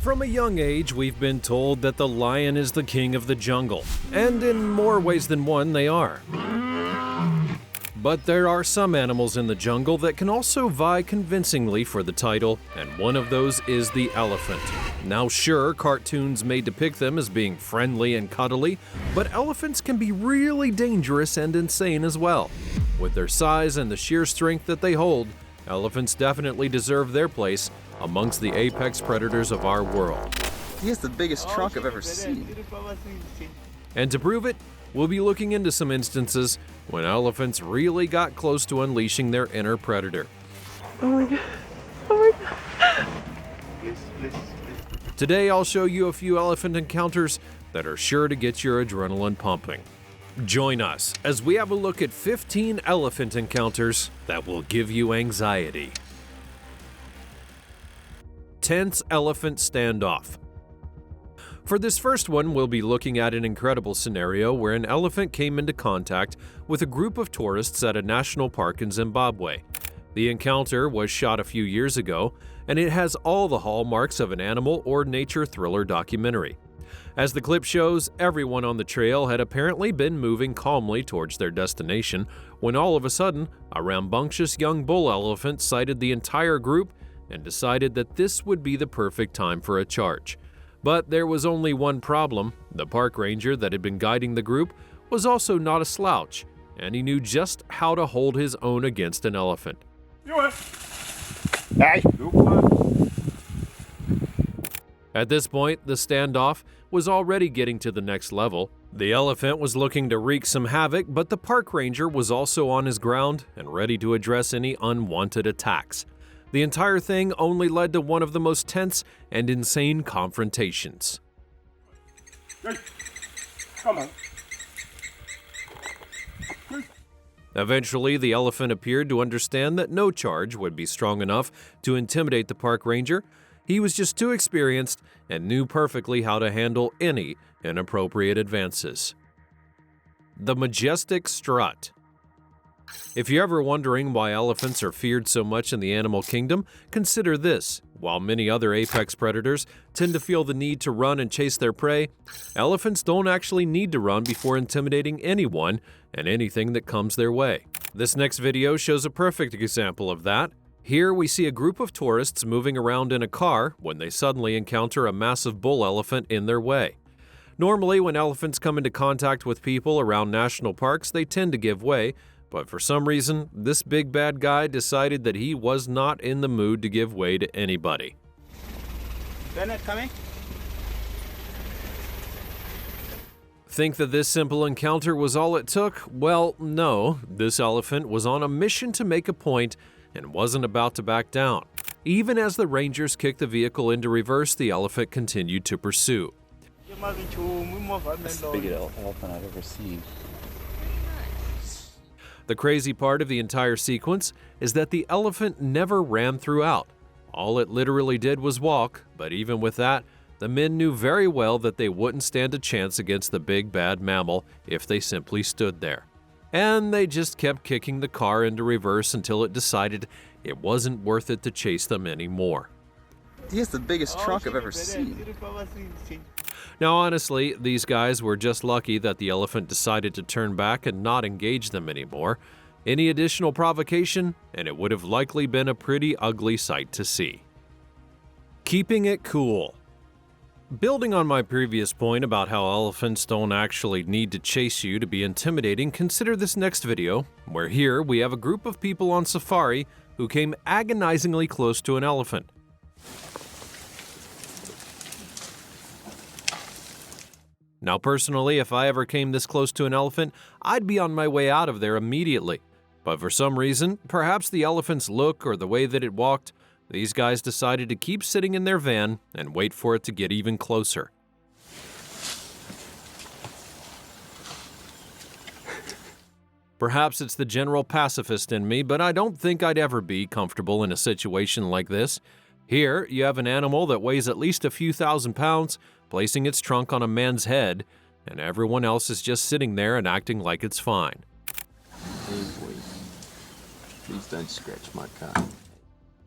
From a young age, we've been told that the lion is the king of the jungle, and in more ways than one, they are. But there are some animals in the jungle that can also vie convincingly for the title, and one of those is the elephant. Now sure, cartoons may depict them as being friendly and cuddly, but elephants can be really dangerous and insane as well. With their size and the sheer strength that they hold, elephants definitely deserve their place amongst the apex predators of our world. He has the biggest trunk I've ever seen. And to prove it, we'll be looking into some instances when elephants really got close to unleashing their inner predator. Oh my god. Oh my god. Please. Today I'll show you a few elephant encounters that are sure to get your adrenaline pumping. Join us as we have a look at 15 elephant encounters that will give you anxiety. Tense elephant standoff. For this first one, we'll be looking at an incredible scenario where an elephant came into contact with a group of tourists at a national park in Zimbabwe. The encounter was shot a few years ago, and it has all the hallmarks of an animal or nature thriller documentary. As the clip shows, everyone on the trail had apparently been moving calmly towards their destination when all of a sudden, a rambunctious young bull elephant sighted the entire group and decided that this would be the perfect time for a charge. But there was only one problem. The park ranger that had been guiding the group was also not a slouch, and he knew just how to hold his own against an elephant. At this point, the standoff was already getting to the next level. The elephant was looking to wreak some havoc, but the park ranger was also on his ground and ready to address any unwanted attacks. The entire thing only led to one of the most tense and insane confrontations. Come on. Eventually, the elephant appeared to understand that no charge would be strong enough to intimidate the park ranger. He was just too experienced and knew perfectly how to handle any inappropriate advances. The majestic strut. If you're ever wondering why elephants are feared so much in the animal kingdom, consider this. While many other apex predators tend to feel the need to run and chase their prey, elephants don't actually need to run before intimidating anyone and anything that comes their way. This next video shows a perfect example of that. Here we see a group of tourists moving around in a car when they suddenly encounter a massive bull elephant in their way. Normally, when elephants come into contact with people around national parks, they tend to give way. But for some reason, this big bad guy decided that he was not in the mood to give way to anybody. They're not coming? Think that this simple encounter was all it took? Well, no. This elephant was on a mission to make a point and wasn't about to back down. Even as the rangers kicked the vehicle into reverse, the elephant continued to pursue. That's the biggest elephant I've ever seen. The crazy part of the entire sequence is that the elephant never ran throughout. All it literally did was walk, but even with that, the men knew very well that they wouldn't stand a chance against the big bad mammal if they simply stood there. And they just kept kicking the car into reverse until it decided it wasn't worth it to chase them anymore. He has the biggest trunk I've ever seen. Now honestly, these guys were just lucky that the elephant decided to turn back and not engage them anymore. Any additional provocation, and it would have likely been a pretty ugly sight to see. Keeping it cool. Building on my previous point about how elephants don't actually need to chase you to be intimidating, consider this next video, where here we have a group of people on safari who came agonizingly close to an elephant. Now personally, if I ever came this close to an elephant, I'd be on my way out of there immediately. But for some reason, perhaps the elephant's look or the way that it walked, these guys decided to keep sitting in their van and wait for it to get even closer. Perhaps it's the general pacifist in me, but I don't think I'd ever be comfortable in a situation like this. Here, you have an animal that weighs at least a few thousand pounds, placing its trunk on a man's head, and everyone else is just sitting there and acting like it's fine. Hey, boy. Please don't scratch my car.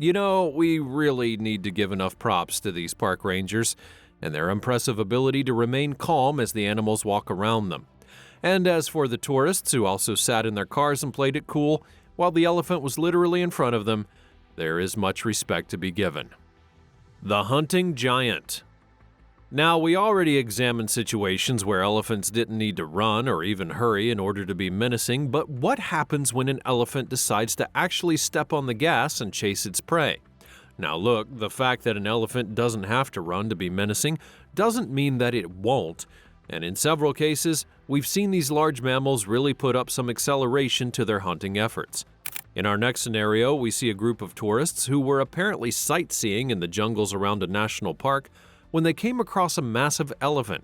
You know, we really need to give enough props to these park rangers and their impressive ability to remain calm as the animals walk around them. And as for the tourists who also sat in their cars and played it cool while the elephant was literally in front of them, there is much respect to be given. The hunting giant. Now, we already examined situations where elephants didn't need to run or even hurry in order to be menacing, but what happens when an elephant decides to actually step on the gas and chase its prey? Now look, the fact that an elephant doesn't have to run to be menacing doesn't mean that it won't, and in several cases, we've seen these large mammals really put up some acceleration to their hunting efforts. In our next scenario, we see a group of tourists who were apparently sightseeing in the jungles around a national park when they came across a massive elephant.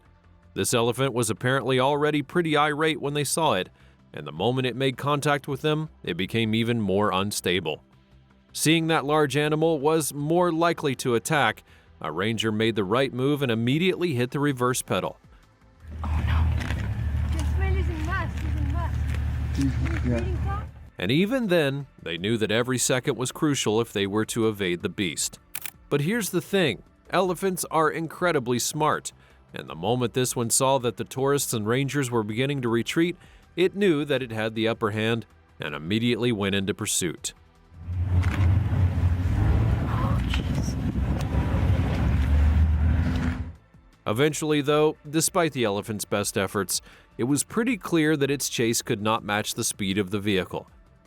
This elephant was apparently already pretty irate when they saw it, and the moment it made contact with them, it became even more unstable. Seeing that large animal was more likely to attack, a ranger made the right move and immediately hit the reverse pedal. And even then, they knew that every second was crucial if they were to evade the beast. But here's the thing. Elephants are incredibly smart, and the moment this one saw that the tourists and rangers were beginning to retreat, it knew that it had the upper hand and immediately went into pursuit. Eventually, though, despite the elephant's best efforts, it was pretty clear that its chase could not match the speed of the vehicle.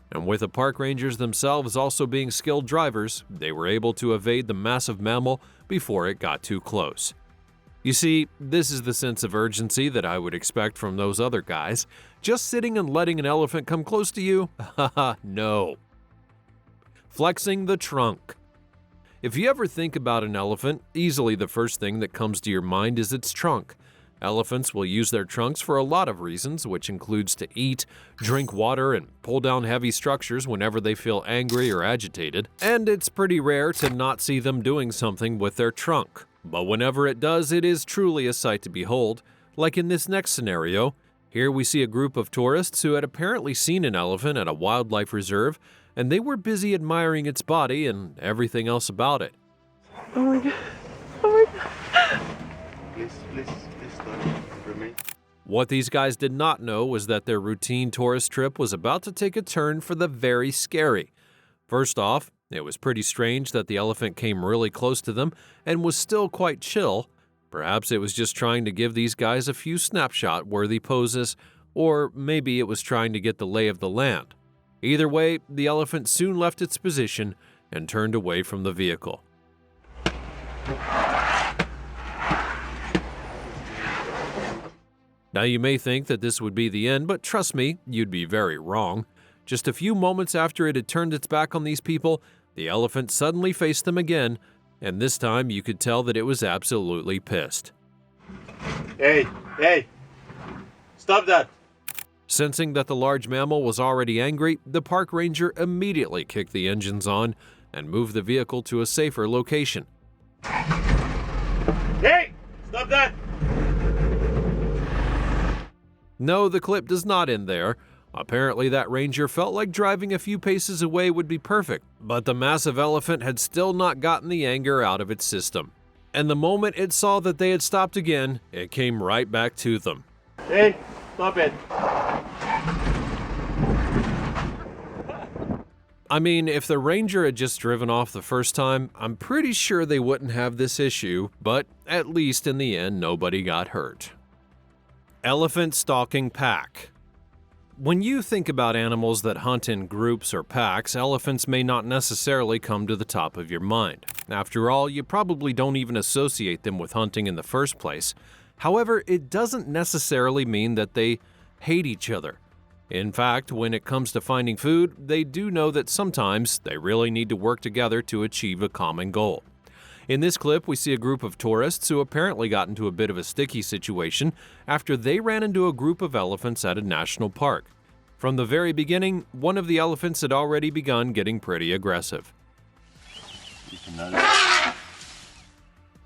And with the park rangers themselves also being skilled drivers, they were able to evade the massive mammal before it got too close. You see, this is the sense of urgency that I would expect from those other guys. Just sitting and letting an elephant come close to you? Haha, no. Flexing the trunk. If you ever think about an elephant, easily the first thing that comes to your mind is its trunk. Elephants will use their trunks for a lot of reasons, which includes to eat, drink water, and pull down heavy structures whenever they feel angry or agitated. And it's pretty rare to not see them doing something with their trunk. But whenever it does, it is truly a sight to behold. Like in this next scenario, here we see a group of tourists who had apparently seen an elephant at a wildlife reserve, and they were busy admiring its body and everything else about it. Oh my god. Oh my god. Please stop. Remain. What these guys did not know was that their routine tourist trip was about to take a turn for the very scary. First off, it was pretty strange that the elephant came really close to them and was still quite chill. Perhaps it was just trying to give these guys a few snapshot-worthy poses, or maybe it was trying to get the lay of the land. Either way, the elephant soon left its position and turned away from the vehicle. Now you may think that this would be the end, but trust me, you'd be very wrong. Just a few moments after it had turned its back on these people, the elephant suddenly faced them again, and this time you could tell that it was absolutely pissed. Hey! Stop that! Sensing that the large mammal was already angry, the park ranger immediately kicked the engines on and moved the vehicle to a safer location. Hey! Stop that! No, the clip does not end there. Apparently that ranger felt like driving a few paces away would be perfect, but the massive elephant had still not gotten the anger out of its system. And the moment it saw that they had stopped again, it came right back to them. Hey! Stop it! I mean, if the ranger had just driven off the first time, I'm pretty sure they wouldn't have this issue, but at least in the end, nobody got hurt. Elephant stalking pack. When you think about animals that hunt in groups or packs, elephants may not necessarily come to the top of your mind. After all, you probably don't even associate them with hunting in the first place. However, it doesn't necessarily mean that they hate each other. In fact, when it comes to finding food, they do know that sometimes they really need to work together to achieve a common goal. In this clip, we see a group of tourists who apparently got into a bit of a sticky situation after they ran into a group of elephants at a national park. From the very beginning, one of the elephants had already begun getting pretty aggressive.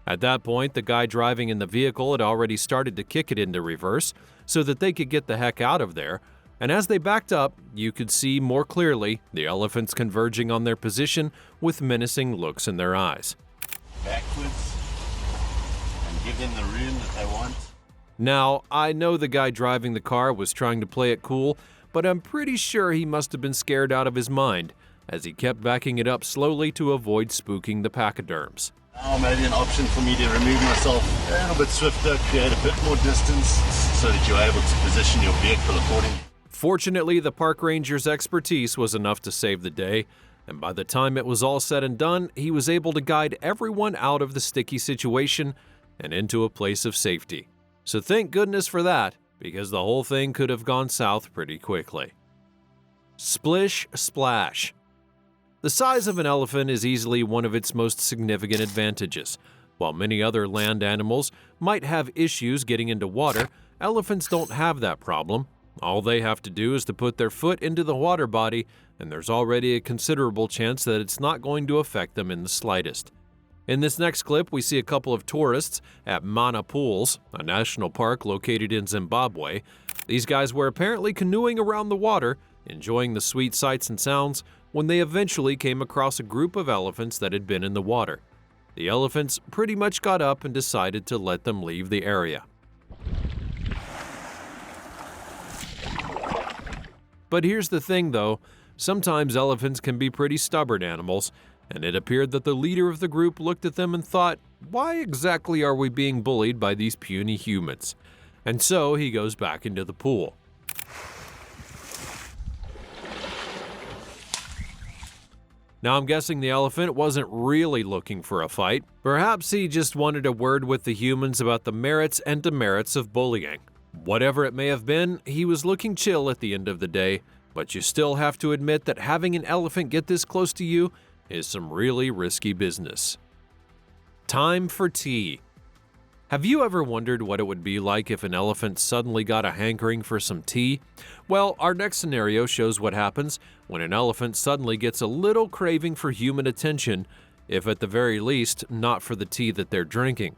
At that point, the guy driving in the vehicle had already started to kick it into reverse so that they could get the heck out of there, and as they backed up, you could see more clearly the elephants converging on their position with menacing looks in their eyes. Backwards and give them the room that they want. Now, I know the guy driving the car was trying to play it cool, but I'm pretty sure he must have been scared out of his mind as he kept backing it up slowly to avoid spooking the pachyderms. Now maybe an option for me to remove myself a little bit swifter, create a bit more distance so that you're able to position your vehicle accordingly. Fortunately, the park ranger's expertise was enough to save the day, and by the time it was all said and done, he was able to guide everyone out of the sticky situation and into a place of safety. So thank goodness for that, because the whole thing could have gone south pretty quickly. Splish Splash. The size of an elephant is easily one of its most significant advantages. While many other land animals might have issues getting into water, elephants don't have that problem. All they have to do is to put their foot into the water body, and there's already a considerable chance that it's not going to affect them in the slightest. In this next clip, we see a couple of tourists at Mana Pools, a national park located in Zimbabwe. These guys were apparently canoeing around the water, enjoying the sweet sights and sounds, when they eventually came across a group of elephants that had been in the water. The elephants pretty much got up and decided to let them leave the area. But here's the thing though, sometimes elephants can be pretty stubborn animals, and it appeared that the leader of the group looked at them and thought, why exactly are we being bullied by these puny humans? And so he goes back into the pool. Now I'm guessing the elephant wasn't really looking for a fight. Perhaps he just wanted a word with the humans about the merits and demerits of bullying. Whatever it may have been, he was looking chill at the end of the day, but you still have to admit that having an elephant get this close to you is some really risky business. Time for tea. Have you ever wondered what it would be like if an elephant suddenly got a hankering for some tea? Well, our next scenario shows what happens when an elephant suddenly gets a little craving for human attention, if at the very least, not for the tea that they're drinking.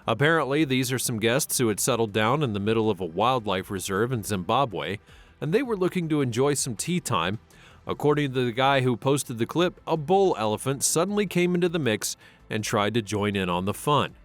Apparently, these are some guests who had settled down in the middle of a wildlife reserve in Zimbabwe, and they were looking to enjoy some tea time. According to the guy who posted the clip, a bull elephant suddenly came into the mix and tried to join in on the fun.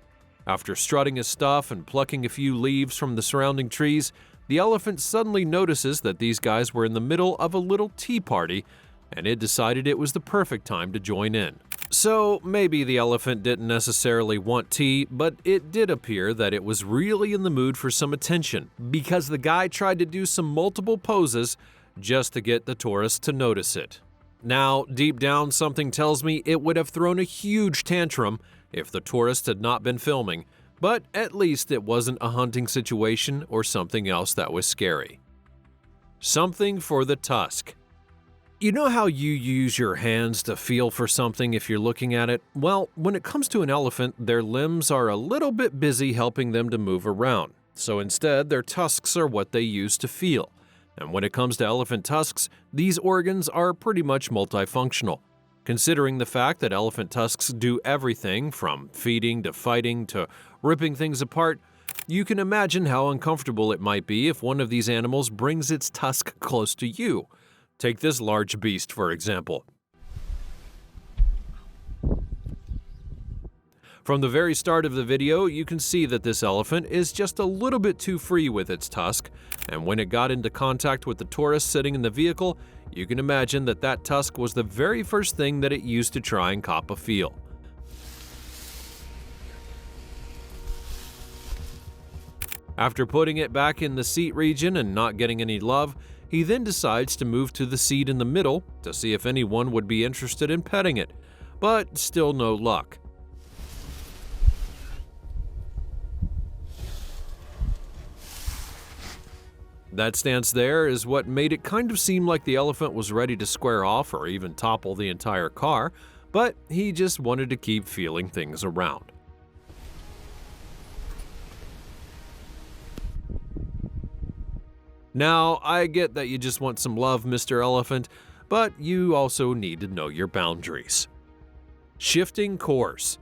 After strutting his stuff and plucking a few leaves from the surrounding trees, the elephant suddenly notices that these guys were in the middle of a little tea party, and it decided it was the perfect time to join in. So maybe the elephant didn't necessarily want tea, but it did appear that it was really in the mood for some attention, because the guy tried to do some multiple poses just to get the tourists to notice it. Now, deep down, something tells me it would have thrown a huge tantrum if the tourists had not been filming, but at least it wasn't a hunting situation or something else that was scary. Something for the tusk. You know how you use your hands to feel for something if you're looking at it? Well, when it comes to an elephant, their limbs are a little bit busy helping them to move around. So instead, their tusks are what they use to feel. And when it comes to elephant tusks, these organs are pretty much multifunctional. Considering the fact that elephant tusks do everything from feeding to fighting to ripping things apart, you can imagine how uncomfortable it might be if one of these animals brings its tusk close to you. Take this large beast, for example. From the very start of the video, you can see that this elephant is just a little bit too free with its tusk, and when it got into contact with the tourist sitting in the vehicle, you can imagine that that tusk was the very first thing that it used to try and cop a feel. After putting it back in the seat region and not getting any love, he then decides to move to the seat in the middle to see if anyone would be interested in petting it, but still no luck. That stance there is what made it kind of seem like the elephant was ready to square off or even topple the entire car, but he just wanted to keep feeling things around. Now, I get that you just want some love, Mr. Elephant, but you also need to know your boundaries. Shifting course.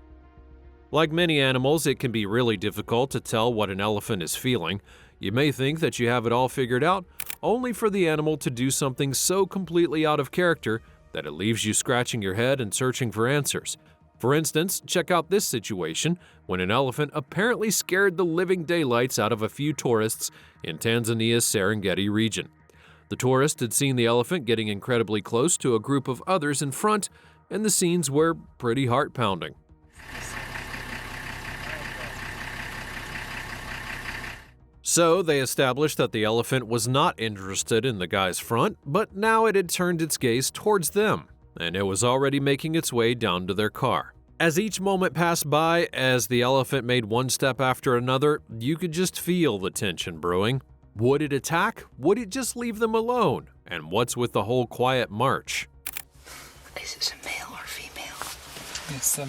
Like many animals, it can be really difficult to tell what an elephant is feeling. You may think that you have it all figured out, only for the animal to do something so completely out of character that it leaves you scratching your head and searching for answers. For instance, check out this situation when an elephant apparently scared the living daylights out of a few tourists in Tanzania's Serengeti region. The tourist had seen the elephant getting incredibly close to a group of others in front, and the scenes were pretty heart-pounding. So they established that the elephant was not interested in the guy's front, but now it had turned its gaze towards them, and it was already making its way down to their car. As each moment passed by, as the elephant made one step after another, you could just feel the tension brewing. Would it attack? Would it just leave them alone? And what's with the whole quiet march? Is this a male or female? Yes,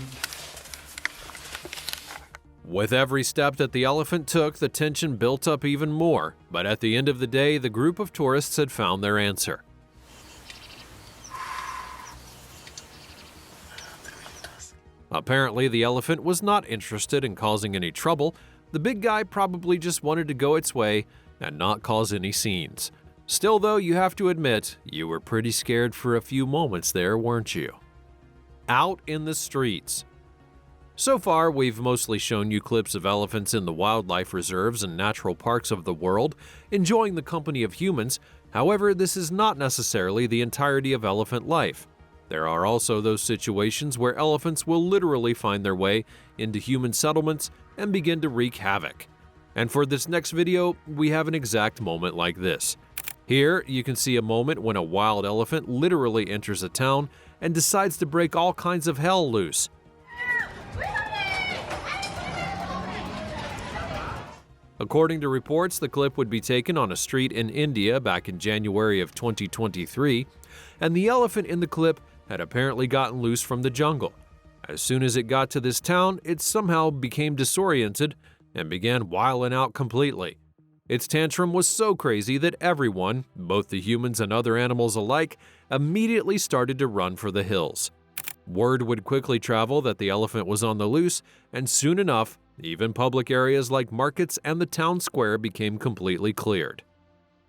With every step that the elephant took, the tension built up even more, but at the end of the day, the group of tourists had found their answer. Apparently, the elephant was not interested in causing any trouble. The big guy probably just wanted to go its way and not cause any scenes. Still, though, you have to admit, you were pretty scared for a few moments there, weren't you? Out in the streets. So far, we've mostly shown you clips of elephants in the wildlife reserves and natural parks of the world, enjoying the company of humans. However, this is not necessarily the entirety of elephant life. There are also those situations where elephants will literally find their way into human settlements and begin to wreak havoc. And for this next video, we have an exact moment like this. Here, you can see a moment when a wild elephant literally enters a town and decides to break all kinds of hell loose. According to reports, the clip would be taken on a street in India back in January of 2023, and the elephant in the clip had apparently gotten loose from the jungle. As soon as it got to this town, it somehow became disoriented and began wilding out completely. Its tantrum was so crazy that everyone, both the humans and other animals alike, immediately started to run for the hills. Word would quickly travel that the elephant was on the loose, and soon enough, even public areas like markets and the town square became completely cleared.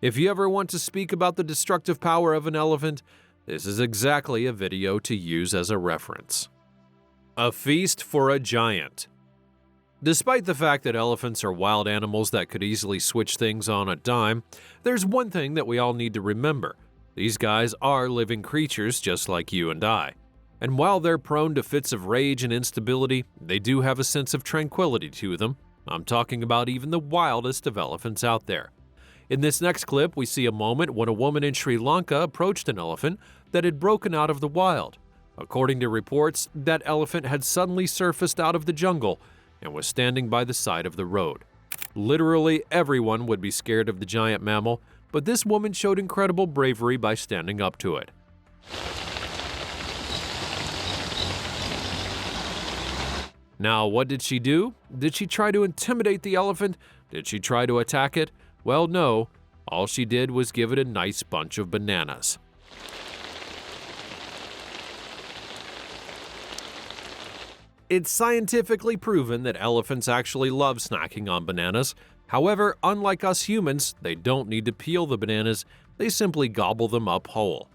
If you ever want to speak about the destructive power of an elephant, this is exactly a video to use as a reference. A feast for a giant. Despite the fact that elephants are wild animals that could easily switch things on a dime, there's one thing that we all need to remember. These guys are living creatures just like you and I. And while they're prone to fits of rage and instability, they do have a sense of tranquility to them. I'm talking about even the wildest of elephants out there. In this next clip, we see a moment when a woman in Sri Lanka approached an elephant that had broken out of the wild. According to reports, that elephant had suddenly surfaced out of the jungle and was standing by the side of the road. Literally everyone would be scared of the giant mammal, but this woman showed incredible bravery by standing up to it. Now, what did she do? Did she try to intimidate the elephant? Did she try to attack it? Well, no. All she did was give it a nice bunch of bananas. It's scientifically proven that elephants actually love snacking on bananas. However, unlike us humans, they don't need to peel the bananas, they simply gobble them up whole.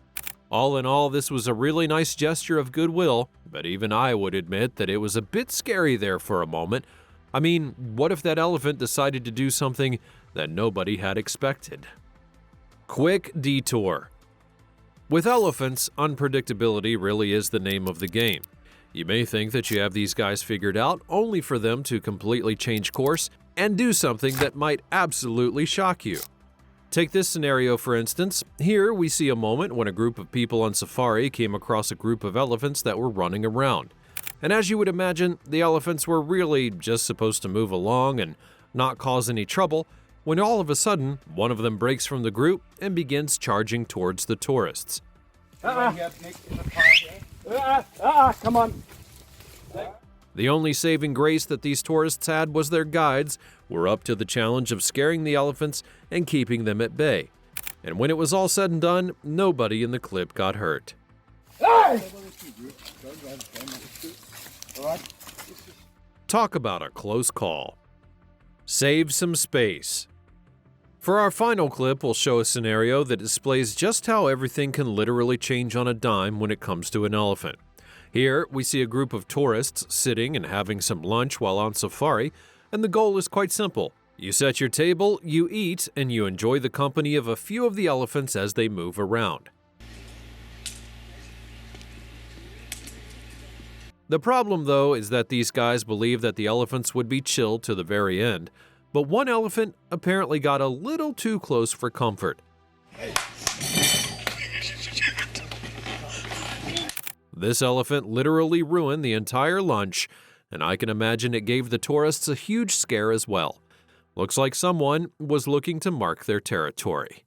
All in all, this was a really nice gesture of goodwill, but even I would admit that it was a bit scary there for a moment. I mean, what if that elephant decided to do something that nobody had expected? Quick detour. With elephants, unpredictability really is the name of the game. You may think that you have these guys figured out, only for them to completely change course and do something that might absolutely shock you. Take this scenario for instance. Here we see a moment when a group of people on safari came across a group of elephants that were running around. And as you would imagine, the elephants were really just supposed to move along and not cause any trouble, when all of a sudden, one of them breaks from the group and begins charging towards the tourists. Come on. The only saving grace that these tourists had was their guides were up to the challenge of scaring the elephants and keeping them at bay. And when it was all said and done, nobody in the clip got hurt. Talk about a close call. Save some space. For our final clip, we'll show a scenario that displays just how everything can literally change on a dime when it comes to an elephant. Here, we see a group of tourists sitting and having some lunch while on safari, and the goal is quite simple. You set your table, you eat, and you enjoy the company of a few of the elephants as they move around. The problem, though, is that these guys believe that the elephants would be chill to the very end, but one elephant apparently got a little too close for comfort. This elephant literally ruined the entire lunch, and I can imagine it gave the tourists a huge scare as well. Looks like someone was looking to mark their territory.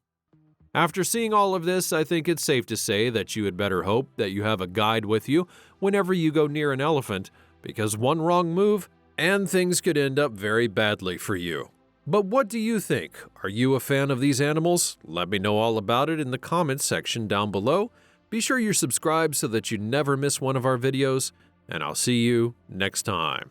After seeing all of this, I think it's safe to say that you had better hope that you have a guide with you whenever you go near an elephant, because one wrong move and things could end up very badly for you. But what do you think? Are you a fan of these animals? Let me know all about it in the comments section down below. Be sure you're subscribed so that you never miss one of our videos, and I'll see you next time.